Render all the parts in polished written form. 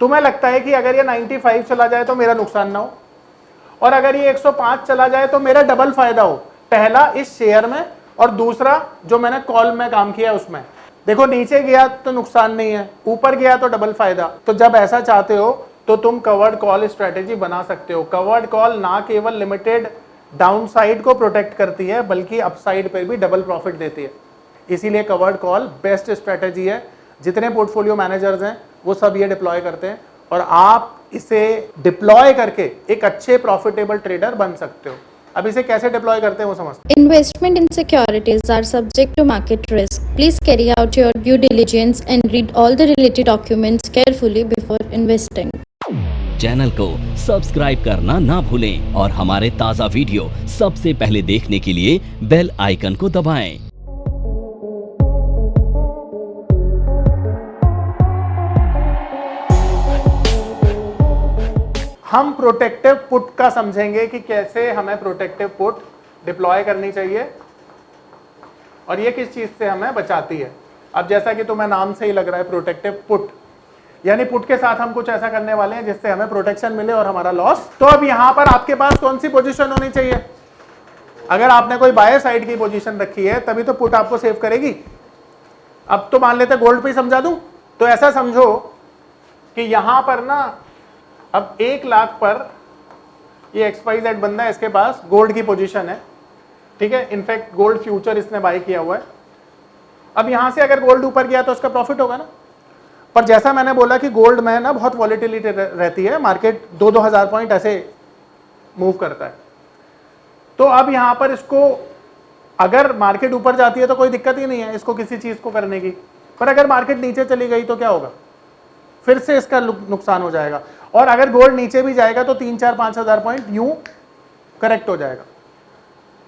तुम्हें लगता है कि अगर ये 95 चला जाए तो मेरा नुकसान ना हो, और अगर ये 105 चला जाए तो मेरा डबल फायदा हो, पहला इस शेयर में और दूसरा जो मैंने कॉल में काम किया उसमें। देखो नीचे गया तो नुकसान नहीं है, ऊपर गया तो डबल फायदा। तो जब ऐसा चाहते हो तो तुम कवर्ड कॉल स्ट्रेटेजी बना सकते हो। कवर्ड कॉल ना केवल लिमिटेड डाउनसाइड को प्रोटेक्ट करती है बल्कि अपसाइड पर भी डबल प्रॉफिट देती है। इसीलिए कवर्ड कॉल बेस्ट स्ट्रेटेजी है। जितने पोर्टफोलियो मैनेजर्स हैं वो सब ये डिप्लॉय करते हैं और आप इसे डिप्लॉय करके एक अच्छे प्रॉफिटेबल ट्रेडर बन सकते हो। अब इसे कैसे डिप्लॉय करते हैं वो समझते हैं। Investment in securities are subject to market risk. Please carry out your due diligence and read all the related documents carefully before investing. Channel को सब्सक्राइब करना ना भूलें और हमारे ताज़ा वीडियो सबसे पहले देखने के लिए बेल आइकन को दबाएं। हम प्रोटेक्टिव पुट का समझेंगे कि कैसे हमें प्रोटेक्टिव पुट डिप्लॉय करनी चाहिए और ये किस चीज से हमें बचाती है। अब जैसा कि तुम्हें नाम से ही लग रहा है प्रोटेक्टिव पुट, यानी पुट के साथ हम कुछ ऐसा करने वाले हैं जिससे हमें प्रोटेक्शन मिले और हमारा लॉस। तो अब यहां पर आपके पास कौन सी पोजीशन होनी चाहिए? अगर आपने कोई बाय साइड की पोजीशन रखी है तभी तो पुट आपको सेव करेगी। अब तो मान लेते गोल्ड पे ही समझा दूं, तो ऐसा समझो कि यहां पर ना अब 1 लाख पर ये XYZ बंदा है, इसके पास गोल्ड की पोजीशन है, ठीक है। इनफैक्ट गोल्ड फ्यूचर इसने बाय किया हुआ है। अब यहां से अगर गोल्ड ऊपर गया तो उसका प्रॉफिट होगा ना। पर जैसा मैंने बोला कि गोल्ड में ना बहुत वॉलेटिलिटी रहती है, मार्केट 2-2000 पॉइंट ऐसे मूव करता है। तो अब यहां पर इसको अगर मार्केट ऊपर जाती है तो कोई दिक्कत ही नहीं है इसको किसी चीज को करने की, पर अगर मार्केट नीचे चली गई तो क्या होगा? फिर से इसका नुकसान हो जाएगा। और अगर गोल्ड नीचे भी जाएगा तो 3-4-5 पॉइंट यूं करेक्ट हो जाएगा।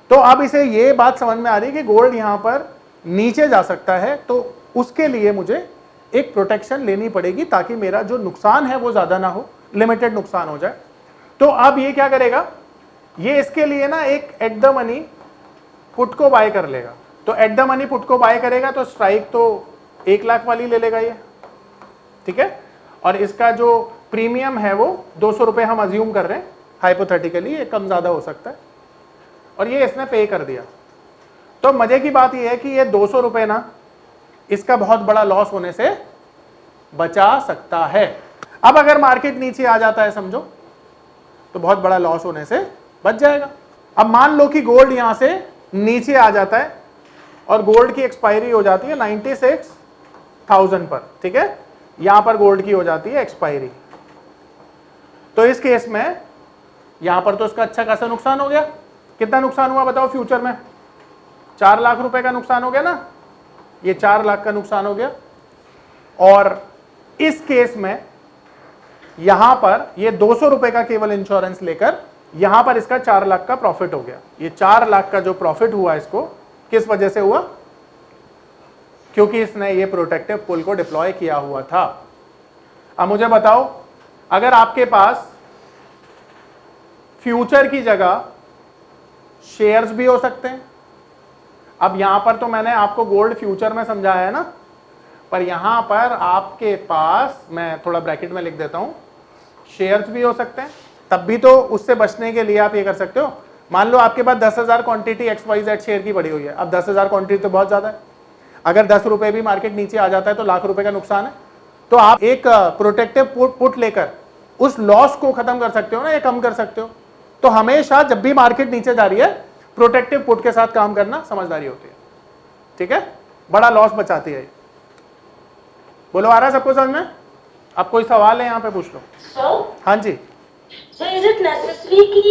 तो अब इसे ये बात समझ में आ रही है कि गोल्ड यहां पर नीचे जा सकता है, तो उसके लिए मुझे एक प्रोटेक्शन लेनी पड़ेगी ताकि मेरा जो नुकसान है वो ज्यादा ना हो, लिमिटेड नुकसान हो जाए। तो अब ये क्या करेगा, ये इसके लिए ना एक एट द मनी पुट को बाय कर लेगा। तो एट द मनी पुट को बाय करेगा तो स्ट्राइक तो 1 लाख वाली ले लेगा ये, ठीक है। और इसका जो प्रीमियम है वो 200 रुपए हम अज्यूम कर रहे हैं हाइपोथेटिकली, ये कम ज्यादा हो सकता है, और ये इसने पे कर दिया। तो मजे की बात ये है कि ये 200 रुपए ना इसका बहुत बड़ा लॉस होने से बचा सकता है। अब अगर मार्केट नीचे आ जाता है समझो तो बहुत बड़ा लॉस होने से बच जाएगा। अब मान लो कि गोल्ड यहां से नीचे आ जाता है और गोल्ड की एक्सपायरी हो जाती है 96,000 पर, ठीक है। यहां पर गोल्ड की हो जाती है एक्सपायरी, तो इस केस में यहां पर तो इसका अच्छा खासा नुकसान हो गया। कितना नुकसान हुआ बताओ फ्यूचर में? 4 लाख रुपए का नुकसान हो गया ना, ये 4 लाख का नुकसान हो गया। और इस केस में यहां पर ये 200 रुपए का केवल इंश्योरेंस लेकर यहां पर इसका 4 लाख का प्रॉफिट हो गया। ये 4 लाख का जो प्रॉफिट हुआ इसको किस वजह से हुआ? क्योंकि इसने ये प्रोटेक्टिव पुल को डिप्लॉय किया हुआ था। अब मुझे बताओ, अगर आपके पास फ्यूचर की जगह शेयर्स भी हो सकते हैं। अब यहां पर तो मैंने आपको गोल्ड फ्यूचर में समझाया है ना, पर यहां पर आपके पास, मैं थोड़ा ब्रैकेट में लिख देता हूं, शेयर्स भी हो सकते हैं। तब भी तो उससे बचने के लिए आप ये कर सकते हो, मान लो आपके पास 10,000 क्वांटिटी XYZ शेयर की पड़ी हुई है। अब 10,000 क्वांटिटी तो बहुत ज्यादा है, अगर 10 रुपए भी मार्केट नीचे आ जाता है तो लाख रुपए का नुकसान है। तो आप एक प्रोटेक्टिव पुट लेकर उस लॉस को खत्म कर सकते हो ना, या कम कर सकते हो। तो हमेशा जब भी मार्केट नीचे जा रही है प्रोटेक्टिव पुट के साथ काम करना समझदारी होती है, ठीक है। बड़ा लॉस बचाती है। बोलो, आ रहा है सबको समझ में? अब कोई सवाल है यहाँ पे पूछ लो। हाँ जी सर, इज इट नेसेसरी कि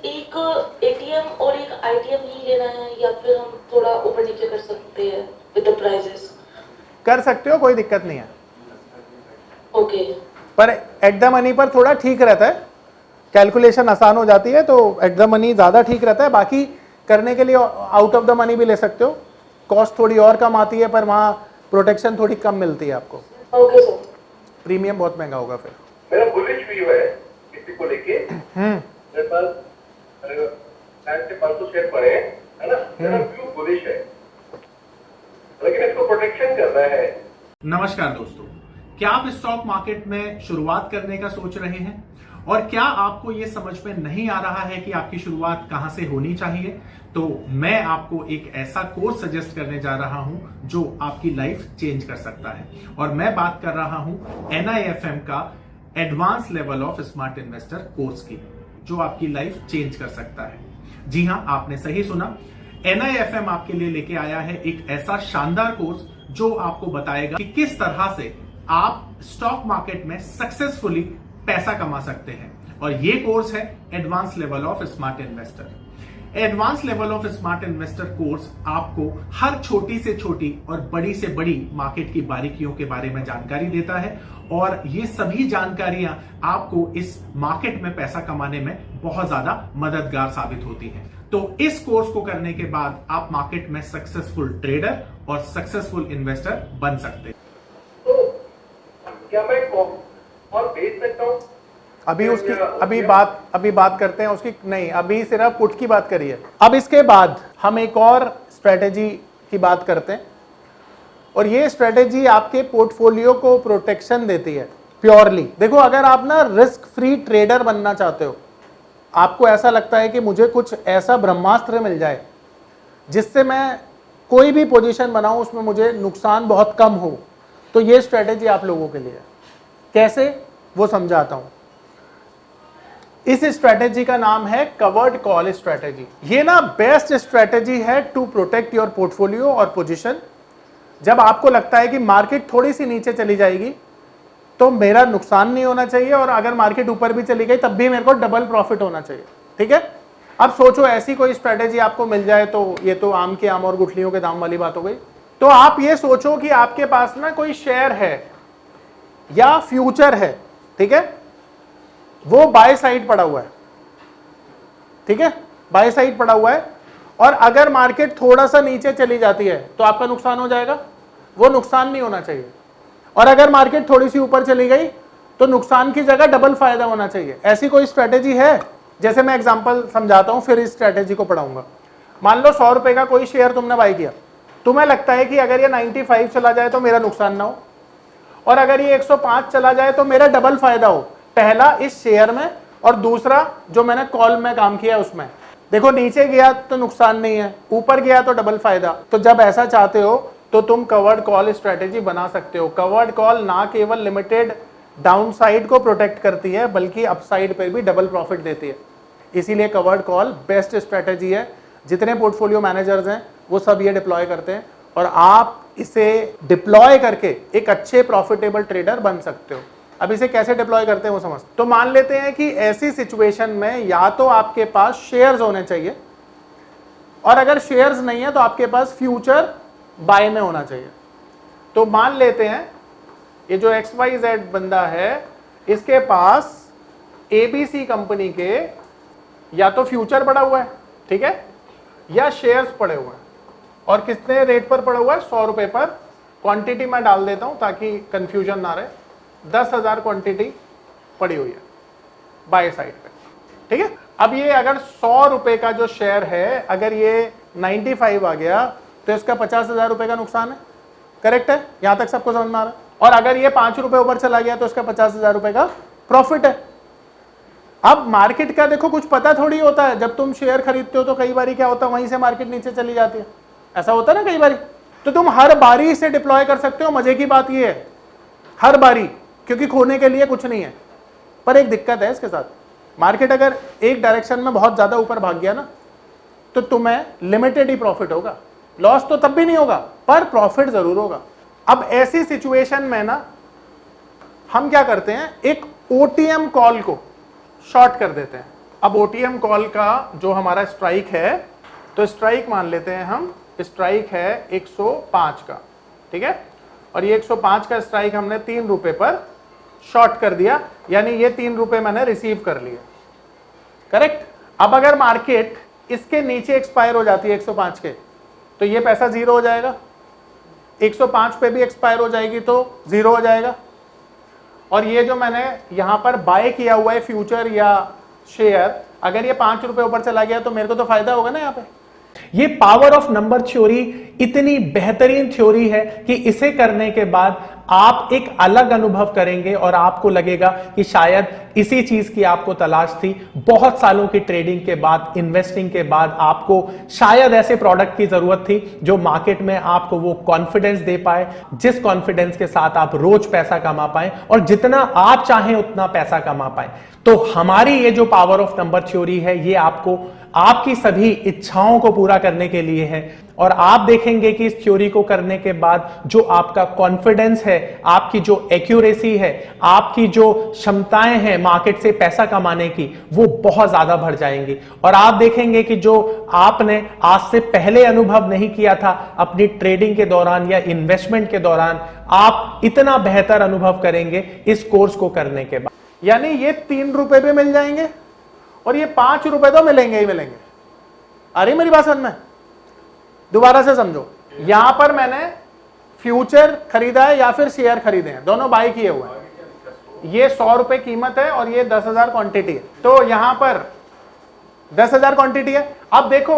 एक ATM और एक ITM ही लेना है, या फिर हम थोड़ा ऊपर नीचे कर सकते हैं विद द प्राइसेस? कर सकते हो, कोई दिक्कत नहीं है। ओके। पर एट द मनी पर थोड़ा ठीक रहता है, कैलकुलेशन आसान हो जाती है, तो एट द मनी ज्यादा ठीक रहता है। बाकी करने के लिए आउट ऑफ द मनी भी ले सकते हो, कॉस्ट थोड़ी और कम आती है, पर वहाँ प्रोटेक्शन थोड़ी कम मिलती है आपको। Okay sir. प्रीमियम बहुत महंगा होगा फिर। मेरा बुलिश व्यू है किसी को लेके, मेरे पास 500 शेयर पड़े है ना, मेरा व्यू बुलिश है, लेकिन इसको प्रोटेक्शन करना है। नमस्कार दोस्तों, क्या आप स्टॉक मार्केट में शुरुआत करने का सोच रहे हैं और क्या आपको यह समझ में नहीं आ रहा है कि आपकी शुरुआत कहां से होनी चाहिए, तो मैं आपको एक ऐसा कोर्स सजेस्ट करने जा रहा हूं जो आपकी लाइफ चेंज कर सकता है। और मैं बात कर रहा हूं NIFM का advance level of smart investor course की, जो आपकी लाइफ चेंज कर सकता है। जी हां, आपने सही सुना, NIFM आपके लिए लेके आया है एक ऐसा शानदार कोर्स जो आपको बताएगा कि किस तरह से आप स्टॉक मार्केट में सक्सेसफुली पैसा कमा सकते हैं। और ये कोर्स है advance level of smart investor. Advance level of smart investor course आपको हर छोटी से छोटी और बड़ी से बड़ी मार्केट की बारीकियों के बारे में जानकारी देता है और ये सभी जानकारियां आपको इस मार्केट में पैसा कमाने में बहुत ज्यादा मददगार साबित होती हैं। तो इस कोर्स को करने के बाद आप मार्केट में सक्सेसफुल ट्रेडर और सक्सेसफुल इन्वेस्टर बन सकते हैं। तो क्या मैं और बेच सकता हूँ? अभी बात करते हैं उसकी, नहीं, अभी सिर्फ पुट की बात करिए। अब इसके बाद हम एक और स्ट्रेटेजी की बात करते हैं और ये स्ट्रेटेजी आपके पोर्टफोलियो को प्रोटेक्शन देती है प्योरली। देखो, अगर आप ना रिस्क फ्री ट्रेडर बनना चाहते हो, आपको ऐसा लगता है कि मुझे कुछ ऐसा ब्रह्मास्त्र मिल जाए जिससे मैं कोई भी पोजीशन बनाऊं उसमें मुझे नुकसान बहुत कम हो, तो ये स्ट्रेटेजी आप लोगों के लिए है। कैसे, वो समझाता हूं। इस स्ट्रेटेजी का नाम है कवर्ड कॉल स्ट्रेटेजी। ये ना बेस्ट स्ट्रेटेजी है टू प्रोटेक्ट योर पोर्टफोलियो और पोजीशन। जब आपको लगता है कि मार्केट थोड़ी सी नीचे चली जाएगी तो मेरा नुकसान नहीं होना चाहिए, और अगर मार्केट ऊपर भी चली गई तब भी मेरे को डबल प्रॉफिट होना चाहिए। ठीक है, अब सोचो ऐसी कोई स्ट्रेटेजी आपको मिल जाए तो ये तो आम के आम और गुठलियों के दाम वाली बात हो गई। तो आप ये सोचो कि आपके पास ना कोई शेयर है या फ्यूचर है, ठीक है, वो बाय साइड पड़ा हुआ है, ठीक है, बाय साइड पड़ा हुआ है, और अगर मार्केट थोड़ा सा नीचे चली जाती है तो आपका नुकसान हो जाएगा, वो नुकसान नहीं होना चाहिए। और अगर मार्केट थोड़ी सी ऊपर चली गई तो नुकसान की जगह डबल फायदा होना चाहिए। ऐसी कोई स्ट्रेटेजी है? जैसे मैं एग्जांपल समझाता हूं, फिर इस स्ट्रेटेजी को पढ़ाऊंगा। मान लो 100 रुपए का कोई शेयर तुमने बाय किया, तुम्हें लगता है कि अगर ये 95 चला जाए तो मेरा नुकसान ना हो, और अगर ये 105 चला जाए तो मेरा डबल फायदा हो, पहला इस शेयर में और दूसरा जो मैंने कॉल में काम किया उसमें। देखो, नीचे गया तो नुकसान नहीं है, ऊपर गया तो डबल फायदा। तो जब ऐसा चाहते हो तो तुम कवर्ड कॉल स्ट्रेटेजी बना सकते हो। कवर्ड कॉल ना केवल लिमिटेड डाउनसाइड को प्रोटेक्ट करती है बल्कि अपसाइड पर भी डबल प्रॉफिट देती है। इसीलिए कवर्ड कॉल बेस्ट स्ट्रेटेजी है। जितने पोर्टफोलियो मैनेजर्स हैं वो सब ये डिप्लॉय करते हैं, और आप इसे डिप्लॉय करके एक अच्छे प्रॉफिटेबल ट्रेडर बन सकते हो। अब इसे कैसे डिप्लॉय करते हैं वो समझ। तो मान लेते हैं कि ऐसी सिचुएशन में या तो आपके पास शेयर्स होने चाहिए, और अगर शेयर्स नहीं है तो आपके पास फ्यूचर बाय में होना चाहिए। तो मान लेते हैं ये जो XYZ बंदा है, इसके पास ABC कंपनी के या तो फ्यूचर पड़ा हुआ है, ठीक है, या शेयर्स पड़े हुए हैं, और कितने रेट पर पड़ा हुआ है? 100 रुपए पर। क्वांटिटी मैं डाल देता हूं ताकि कंफ्यूजन ना रहे। 10,000 क्वांटिटी पड़ी हुई है बाय साइड पे, ठीक है। अब ये अगर 100 रुपए का जो शेयर है, अगर ये 95 आ गया तो इसका 50,000 रुपए का नुकसान है। करेक्ट है? यहां तक सबको समझ में आ रहा है? और अगर ये 5 रुपए ऊपर चला गया तो इसका 50,000 रुपए का प्रॉफिट है। अब मार्केट का देखो कुछ पता थोड़ी होता है। जब तुम शेयर खरीदते हो तो कई बारी क्या होता है, वहीं से मार्केट नीचे चली जाती है, ऐसा होता है ना कई बारी। तो तुम हर बारी इसे डिप्लॉय कर सकते हो। मजे की बात ये है, हर बारी, क्योंकि खोने के लिए कुछ नहीं है। पर एक दिक्कत है इसके साथ, मार्केट अगर एक डायरेक्शन में बहुत ज्यादा ऊपर भाग गया ना तो तुम्हें लिमिटेड ही प्रॉफिट होगा। लॉस तो तब भी नहीं होगा पर प्रॉफिट जरूर होगा। अब ऐसी सिचुएशन में ना हम क्या करते हैं, एक OTM कॉल को शॉर्ट कर देते हैं। अब OTM कॉल का जो हमारा स्ट्राइक है, तो स्ट्राइक मान लेते हैं हम, स्ट्राइक है 105 का, ठीक है, और ये 105 का स्ट्राइक हमने 3 रुपए पर शॉर्ट कर दिया, यानी ये 3 रुपए मैंने रिसीव कर लिए। करेक्ट? अब अगर मार्केट इसके नीचे एक्सपायर हो जाती है 105 के, तो ये पैसा जीरो हो जाएगा। 105 पे भी एक्सपायर हो जाएगी तो जीरो हो जाएगा। और ये जो मैंने यहां पर बाय किया हुआ है फ्यूचर या शेयर, अगर ये 5 रुपए ऊपर चला गया तो मेरे को तो फायदा होगा ना यहाँ पे। ये पावर ऑफ नंबर थ्योरी इतनी बेहतरीन थ्योरी है कि इसे करने के बाद आप एक अलग अनुभव करेंगे और आपको लगेगा कि शायद इसी चीज की आपको तलाश थी। बहुत सालों की ट्रेडिंग के बाद, इन्वेस्टिंग के बाद आपको शायद ऐसे प्रोडक्ट की जरूरत थी जो मार्केट में आपको वो कॉन्फिडेंस दे पाए, जिस कॉन्फिडेंस के साथ आप रोज पैसा कमा पाए और जितना आप चाहें उतना पैसा कमा पाए। तो हमारी ये जो पावर ऑफ नंबर थ्योरी है, ये आपको आपकी सभी इच्छाओं को पूरा करने के लिए है। और आप देखेंगे कि इस थ्योरी को करने के बाद जो आपका कॉन्फिडेंस है, आपकी जो एक्यूरेसी है, आपकी जो क्षमताएं हैं मार्केट से पैसा कमाने की, वो बहुत ज्यादा बढ़ जाएंगी। और आप देखेंगे कि जो आपने आज से पहले अनुभव नहीं किया था अपनी ट्रेडिंग के दौरान या इन्वेस्टमेंट के दौरान, आप इतना बेहतर अनुभव करेंगे इस कोर्स को करने के बाद। यानी ये 3 रुपए भी मिल जाएंगे और ये 5 रुपए तो मिलेंगे ही मिलेंगे। आ रही मेरी बात समझ में? दोबारा से समझो, यहां पर मैंने फ्यूचर खरीदा है या फिर शेयर खरीदे हैं, दोनों बाय किए हुए हैं। ये 100 रुपए कीमत है और ये 10,000 क्वांटिटी है। तो यहां पर 10,000 क्वांटिटी है। अब देखो,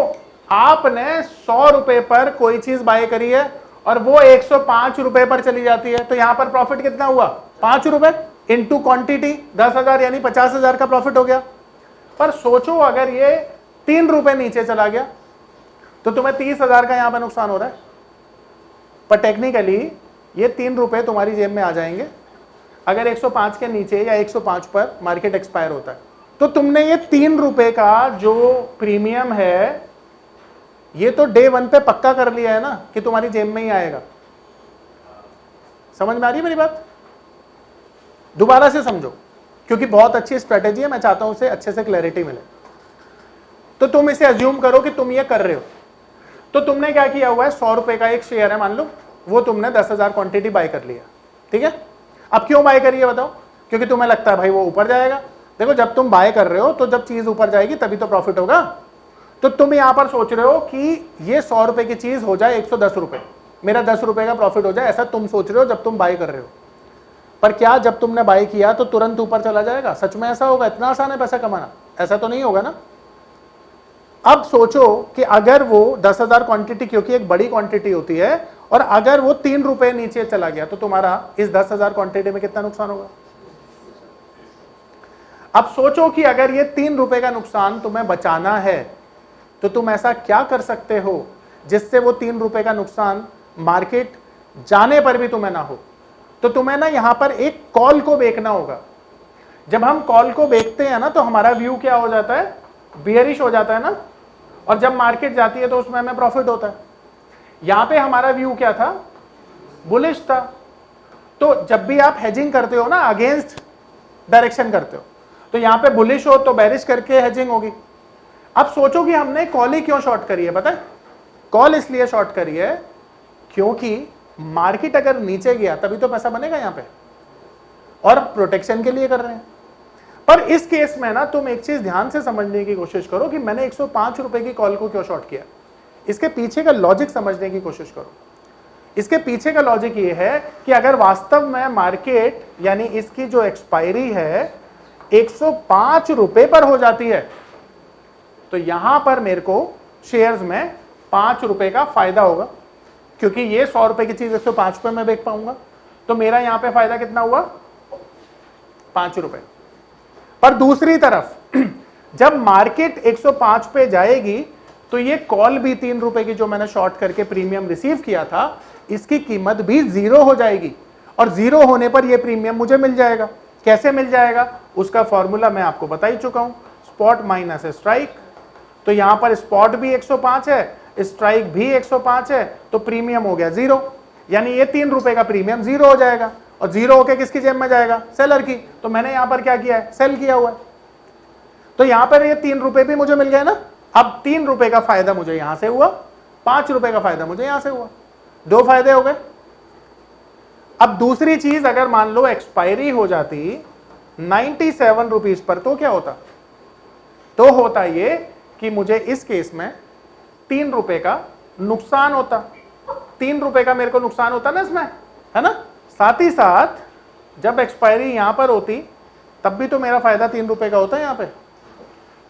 आपने 100 रुपए पर कोई चीज बाय करी है और वो 105 रुपए पर चली जाती है, तो यहां पर प्रॉफिट कितना हुआ? 5 रुपए इंटू क्वांटिटी 10,000, यानी 50,000 का प्रॉफिट हो गया। पर सोचो अगर ये 3 रुपए नीचे चला गया तो तुम्हें 30,000 का यहां पर नुकसान हो रहा है। पर टेक्निकली ये 3 रुपए तुम्हारी जेब में आ जाएंगे अगर 105 के नीचे या 105 पर मार्केट एक्सपायर होता है। तो तुमने ये 3 रुपए का जो प्रीमियम है, ये तो डे 1 पे पक्का कर लिया है ना कि तुम्हारी जेब में ही आएगा। समझ में आ रही है मेरी बात? दोबारा से समझो, क्योंकि बहुत अच्छी स्ट्रेटेजी है, मैं चाहता हूं उसे अच्छे से क्लैरिटी मिले। तो तुम इसे अज्यूम करो कि तुम ये कर रहे हो। तो तुमने क्या किया हुआ है, 100 रुपए का एक शेयर है मान लो, वो तुमने 10,000 क्वांटिटी बाय कर लिया, ठीक है। अब क्यों बाय करी है बताओ? क्योंकि तुम्हें लगता है भाई वो ऊपर जाएगा। देखो, जब तुम बाय कर रहे हो तो जब चीज ऊपर जाएगी तभी तो प्रॉफिट होगा। तो तुम यहां पर सोच रहे हो कि ये 100 रुपए की चीज हो जाए 110 रुपए, मेरा 10 रुपए का प्रॉफिट हो जाए, ऐसा तुम सोच रहे हो जब तुम बाय कर रहे हो। पर क्या जब तुमने बाय किया तो तुरंत ऊपर चला जाएगा? सच में ऐसा होगा? इतना आसान है पैसा कमाना? ऐसा तो नहीं होगा ना। अब सोचो कि अगर वो 10,000 क्वांटिटी, क्योंकि एक बड़ी क्वांटिटी होती है, और अगर वो 3 रुपए नीचे चला गया तो तुम्हारा इस 10,000 क्वांटिटी में कितना नुकसान होगा? अब सोचो कि अगर ये 3 रुपए का नुकसान तुम्हें बचाना है तो तुम ऐसा क्या कर सकते हो जिससे वो 3 रुपए का नुकसान मार्केट जाने पर भी तुम्हें ना हो। तो तुम्हें ना यहां पर एक कॉल को बेचना होगा। जब हम कॉल को बेचते हैं ना तो हमारा व्यू क्या हो जाता है? बियरिश हो जाता है ना। और जब मार्केट जाती है तो उसमें हमें प्रॉफिट होता है। यहां पे हमारा व्यू क्या था? बुलिश था। तो जब भी आप हेजिंग करते हो ना, अगेंस्ट डायरेक्शन करते हो, तो यहां पे बुलिश हो तो बेरिश करके हेजिंग होगी। अब सोचो कि हमने कॉल ही क्यों शॉर्ट करी है? पता है कॉल इसलिए शॉर्ट करी है क्योंकि मार्केट अगर नीचे गया तभी तो पैसा बनेगा यहां पे, और प्रोटेक्शन के लिए कर रहे हैं। पर इस केस में ना तुम एक चीज ध्यान से समझने की कोशिश करो कि मैंने 105 रुपए की कॉल को क्यों शॉर्ट किया। इसके पीछे का लॉजिक समझने की कोशिश करो। इसके पीछे का लॉजिक ये है कि अगर वास्तव में मार्केट, यानी इसकी जो एक्सपायरी है 105 रुपए पर हो जाती है, तो यहां पर मेरे को शेयर्स में 5 रुपए का फायदा होगा, क्योंकि ये 100 रुपए की चीज 105 रुपए में बेच पाऊंगा। तो मेरा यहां पे फायदा कितना हुआ? 5 रुपए। पर दूसरी तरफ जब मार्केट 105 पे जाएगी तो ये कॉल भी 3 रुपए की जो मैंने शॉर्ट करके प्रीमियम रिसीव किया था, इसकी कीमत भी 0 हो जाएगी। और 0 होने पर यह प्रीमियम मुझे मिल जाएगा। कैसे मिल जाएगा? उसका फॉर्मूला मैं आपको बता ही चुका हूं, स्पॉट माइनस स्ट्राइक। तो यहां पर स्पॉट भी 105 है, स्ट्राइक भी 105 है, तो प्रीमियम हो गया 0। यानी ये 3 रुपए का प्रीमियम 0 हो जाएगा। और 0 होके किसकी जेब में जाएगा? सेलर की। तो मैंने यहां पर क्या किया है? सेल किया हुआ है। तो यहां पर ये 3 रुपए भी मुझे मिल गए ना। अब 3 रुपए का फायदा मुझे यहां से हुआ, 5 रुपए का फायदा मुझे यहां से हुआ, 2 फायदे हो गए। अब दूसरी चीज, अगर मान लो एक्सपायरी हो जाती 97 रुपीज पर, तो क्या होता? तो होता ये कि मुझे इस केस में 3 रुपए का नुकसान होता। 3 रुपए का मेरे को नुकसान होता ना इसमें, है ना। साथ ही साथ जब एक्सपायरी यहां पर होती तब भी तो मेरा फायदा 3 रुपए का होता है यहां पे।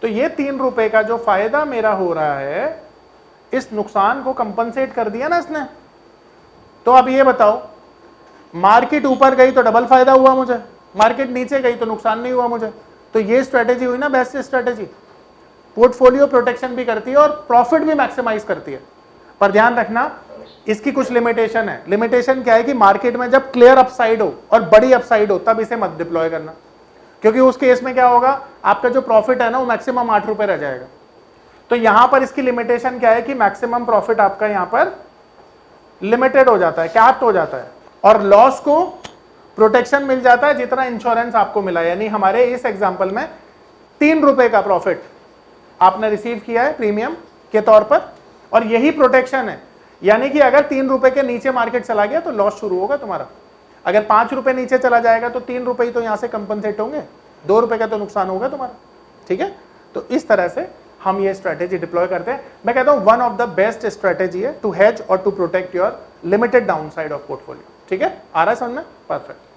तो ये 3 रुपए का जो फायदा मेरा हो रहा है, इस नुकसान को कंपनसेट कर दिया ना इसने। तो अब ये बताओ, मार्केट ऊपर गई तो डबल फायदा हुआ मुझे, मार्केट नीचे गई तो नुकसान नहीं हुआ मुझे। तो ये स्ट्रेटेजी हुई ना बेस्ट स्ट्रेटेजी, पोर्टफोलियो प्रोटेक्शन भी करती है और प्रॉफिट भी मैक्सिमाइज करती है। पर ध्यान रखना इसकी कुछ लिमिटेशन है। लिमिटेशन क्या है कि मार्केट में जब क्लियर अपसाइड हो और बड़ी अपसाइड हो तब इसे मत डिप्लॉय करना, क्योंकि उस केस में क्या होगा, आपका जो प्रॉफिट है ना वो मैक्सिमम 8 रुपए रह जाएगा। तो यहां पर इसकी लिमिटेशन क्या है कि मैक्सिमम प्रॉफिट आपका यहां पर लिमिटेड हो जाता है, कैप्ड हो जाता है, और लॉस को प्रोटेक्शन मिल जाता है जितना इंश्योरेंस आपको मिला। यानी हमारे इस एग्जांपल में 3 रुपए का प्रॉफिट आपने रिसीव किया है प्रीमियम के तौर पर, और यही प्रोटेक्शन है। यानी कि अगर 3 रुपए के नीचे मार्केट चला गया तो लॉस शुरू होगा तुम्हारा। अगर 5 रुपए नीचे चला जाएगा तो 3 रुपए ही तो यहां से कंपनसेट होंगे, 2 रुपए का तो नुकसान होगा तुम्हारा। ठीक है, तो इस तरह से हम ये स्ट्रेटेजी डिप्लॉय करते हैं। मैं कहता हूं one of the best strategy है टू हेज और to protect your limited downside of portfolio. ठीक है, आ रहा है समझ में? परफेक्ट।